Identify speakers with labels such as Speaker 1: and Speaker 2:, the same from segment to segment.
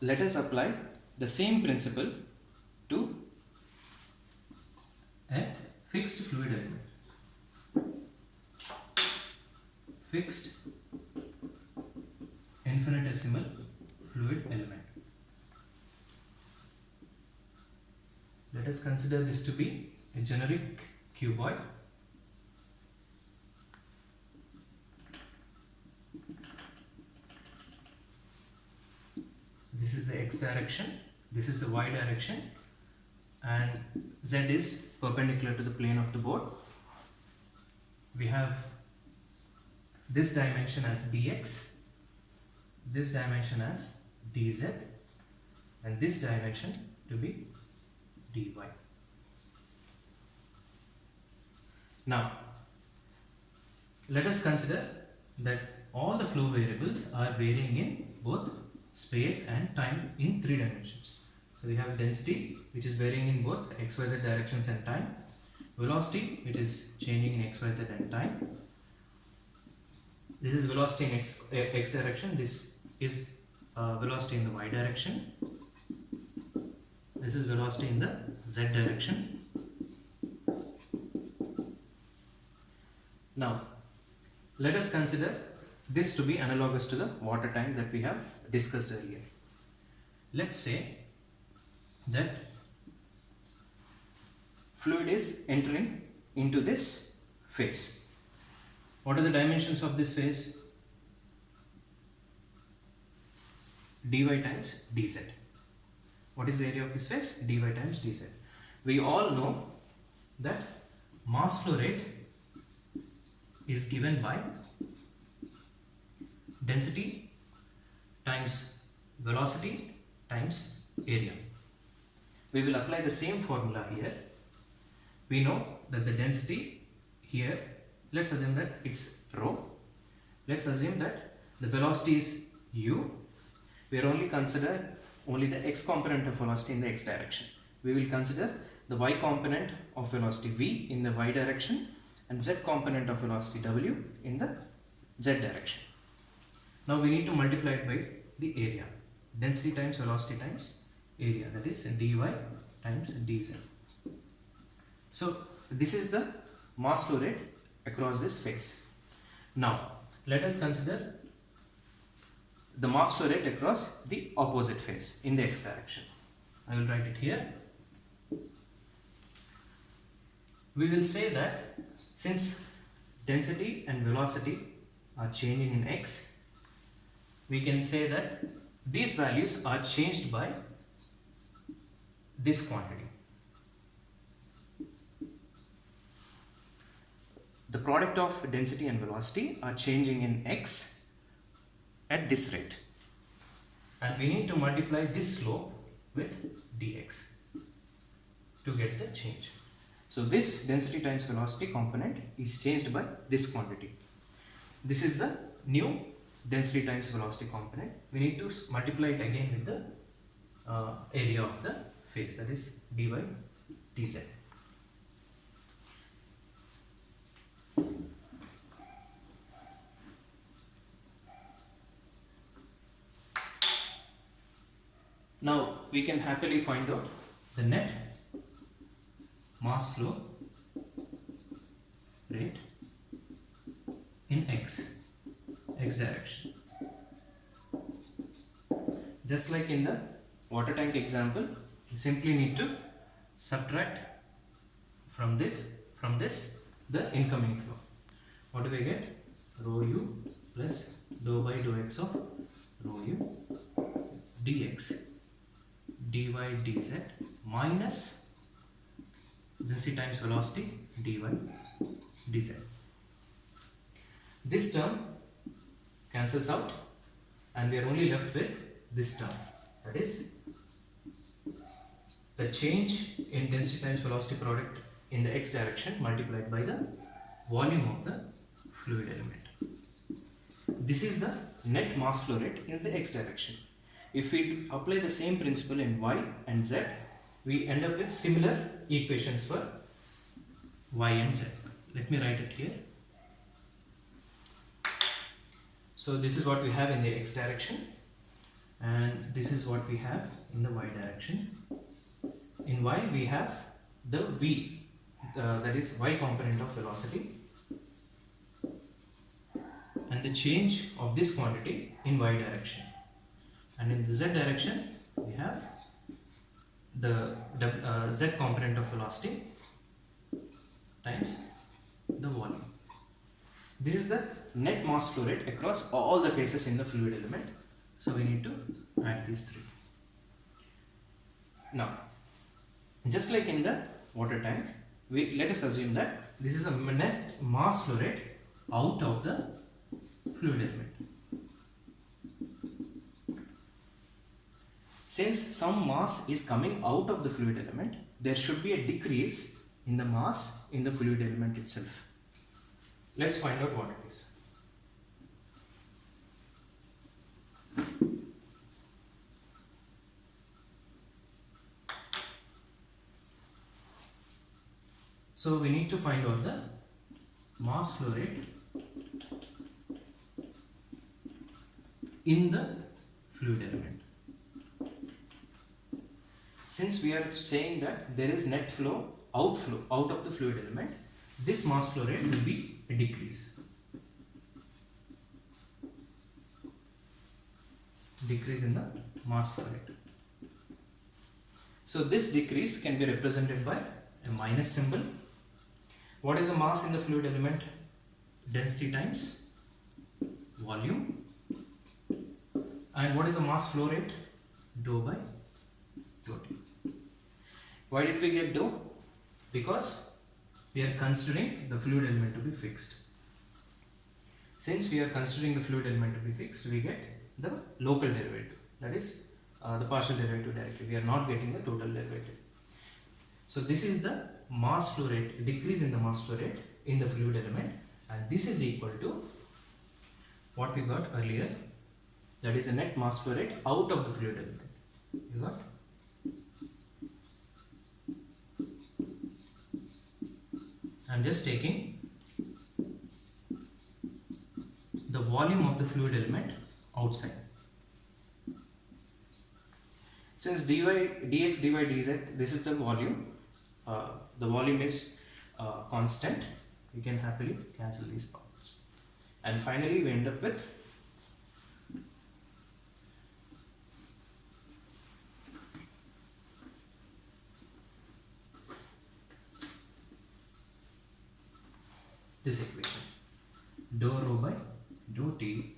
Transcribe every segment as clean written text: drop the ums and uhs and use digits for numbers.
Speaker 1: let us apply the same principle to a fixed fluid element. Fixed infinitesimal fluid element. Let us consider this to be a generic cuboid. This is the x direction, this is the y direction, and z is perpendicular to the plane of the board. We have this dimension as dx, this dimension as dz, and this dimension to be dy. Now, let us consider that all the flow variables are varying in both space and time in 3 dimensions. So we have density, which is varying in both x, y, z directions and time. Velocity, which is changing in x, y, z and time. This is velocity in x direction. This is velocity in the y direction. This is velocity in the z direction. Now, let us consider this to be analogous to the water tank that we have discussed earlier. Let's say that fluid is entering into this phase. What are the dimensions of this phase? dy times dz. What is the area of this phase? dy times dz. We all know that mass flow rate is given by density times velocity times area. We will apply the same formula here. We know that the density here, let's assume that it's rho. Let's assume that the velocity is u. We are only consider only the x component of velocity in the x direction. We will consider the y component of velocity v in the y direction and z component of velocity w in the z direction. Now we need to multiply it by the area. Density times velocity times area, that is dy times dz. So this is the mass flow rate across this phase. Now let us consider the mass flow rate across the opposite phase in the x direction. I will write it here. We will say that since density and velocity are changing in x, we can say that these values are changed by this quantity. The product of density and velocity are changing in x at this rate, and we need to multiply this slope with dx to get the change. So this density times velocity component is changed by this quantity. This is the new density times velocity component. We need to multiply it again with the area of the phase, that is dy dz. Now we can happily find out the net mass flow rate in x direction. Just like in the water tank example, you simply need to subtract from this the incoming flow. What do we get? Rho u plus dou by dou x of rho u dx dy dz minus density times velocity dy dz. This term cancels out and we are only left with this term, that is the change in density times velocity product in the x direction multiplied by the volume of the fluid element. This is the net mass flow rate in the x direction. If we apply the same principle in y and z, we end up with similar equations for y and z. Let me write it here. So this is what we have in the x direction, and this is what we have in the y direction. In y we have the v, that is y component of velocity, and the change of this quantity in y direction. And in the z direction we have the z component of velocity times the volume. This is the net mass flow rate across all the phases in the fluid element. So we need to add these three. Now, just like in the water tank, let us assume that this is a net mass flow rate out of the fluid element. Since some mass is coming out of the fluid element, there should be a decrease in the mass in the fluid element itself. Let's find out what it is. So we need to find out the mass flow rate in the fluid element. Since we are saying that there is net flow, outflow out of the fluid element, this mass flow rate will be a decrease. Decrease in the mass flow rate. So this decrease can be represented by a minus symbol. What is the mass in the fluid element? Density times volume. And what is the mass flow rate? Dou by dou t. Why did we get dou? Because we are considering the fluid element to be fixed. Since we are considering the fluid element to be fixed, we get the local derivative, that is the partial derivative directly. We are not getting the total derivative. So this is the mass flow rate, decrease in the mass flow rate in the fluid element, and this is equal to what we got earlier, that is the net mass flow rate out of the fluid element. You got? I am just taking the volume of the fluid element outside. Since dx, dy, dz, this is the volume. The volume is constant. We can happily cancel these parts. And finally, we end up with this equation. Dou rho by dou t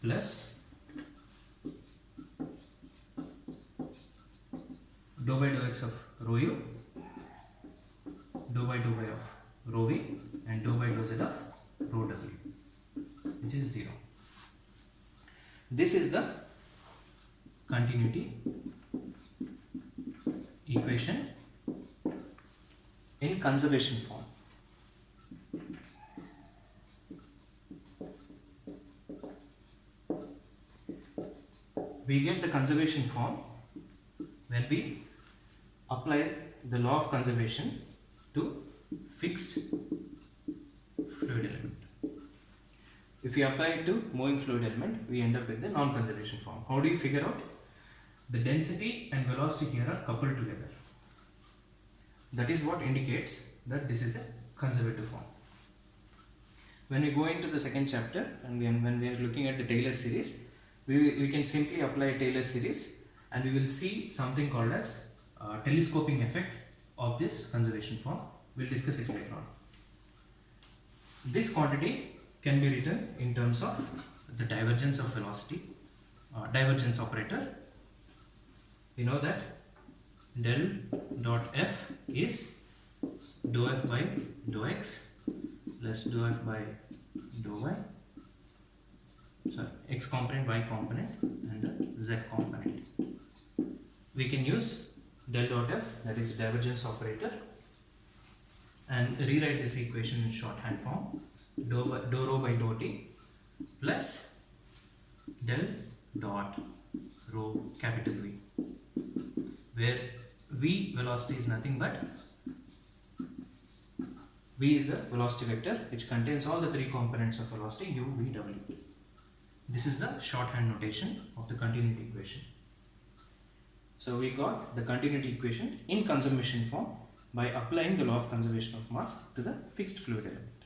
Speaker 1: plus dou by dou x of rho u, dou by dou y of rho v, and dou by dou z of rho w, which is 0. This is the continuity equation in conservation form. We get the conservation form when we apply the law of conservation to fixed fluid element. If we apply it to moving fluid element, we end up with the non-conservation form. How do you figure out? The density and velocity here are coupled together. That is what indicates that this is a conservative form. When we go into the second chapter and when we are looking at the Taylor series, we can simply apply a Taylor series and we will see something called as telescoping effect of this conservation form. We'll discuss it later on. This quantity can be written in terms of the divergence of velocity, divergence operator. We know that del dot f is dou f by dou x plus dou f by dou y, sorry, x component, y component, and the z component. We can use del dot f, that is divergence operator, and rewrite this equation in shorthand form. Dou rho by dou t plus del dot rho capital V, where V velocity is nothing but V is the velocity vector which contains all the three components of velocity u, v, w. This is the shorthand notation of the continuity equation. So we got the continuity equation in conservation form by applying the law of conservation of mass to the fixed fluid element.